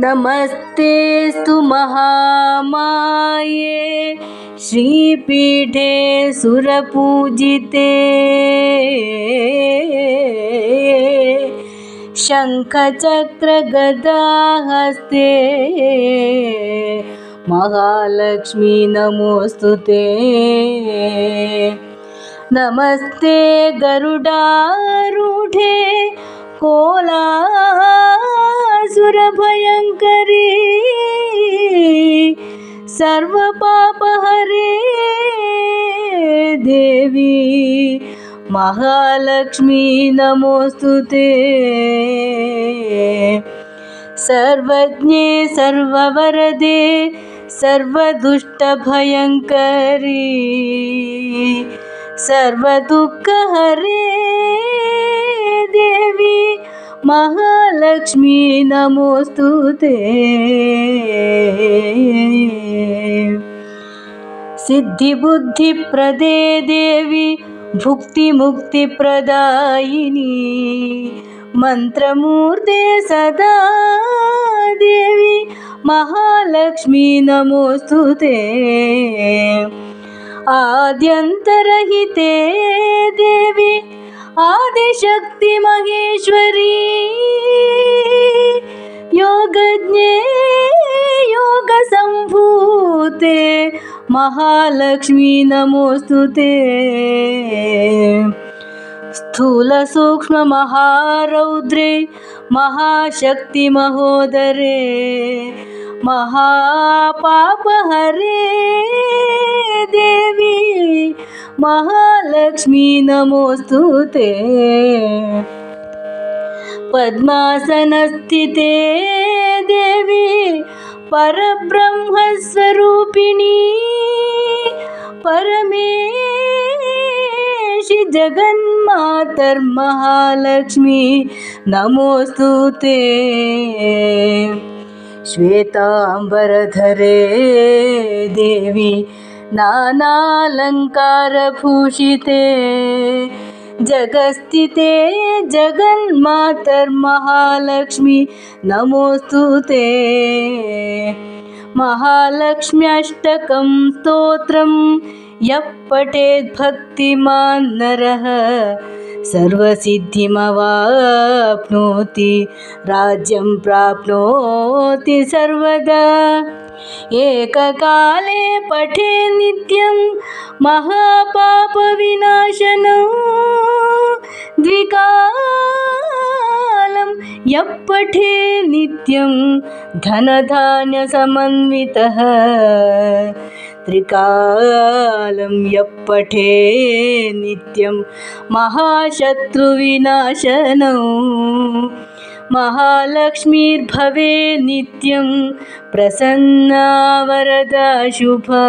नमस्तेस्तु महामाये श्रीपीठे सुरपूजिते शङ्खचक्रगदाहस्ते महालक्ष्मी नमोस्तुते। नमस्ते गरुडारूढे कोलासुरभयङ्करी सर्वपापहरे देवी महालक्ष्मी नमोस्तुते। सर्वज्ञे सर्ववरदे सर्वदुष्टभयङ्करी सर्वदुःखहरे देवी महालक्ष्मी नमोस्तुते। सिद्धिबुद्धिप्रदे देवी भुक्तिमुक्तिप्रदायिनी मंत्रमूर्ते सदा देवी महालक्ष्मी नमोस्तुते। आद्यन्तरहिते देवी आदिशक्ति महेश्वरी योगज्ञे योगसम्भूते महालक्ष्मी नमोस्तुते। स्थूल सूक्ष्म महारौद्रे महाशक्ति महोदरे महापापहरे देवी महालक्ष्मी नमोस्तुते। पद्मासनस्थिते देवी परब्रह्मस्वरूपिणी परमेशि जगन्मातर्महालक्ष्मी नमोस्तुते। श्वेतांबरधरे देवी नानालङ्कारभूषिते जगस्थिते जगन्मातर्महालक्ष्मी नमोस्तुते। महालक्ष्म्यष्टकं स्तोत्रं यः पठेत् भक्तिमान् नरः सर्वसिद्धिमवाप्नोति राज्यं प्राप्नोति सर्वदा। एककाले पठे नित्यं महापापविनाशनं द्विकालं यः पठे नित्यं धनधान्यसमन्वितः त्रिकालं यः पठे नित्यं महाशत्रुविनाशनं महालक्ष्मीर्भवे नित्यं प्रसन्ना वरदा शुभा।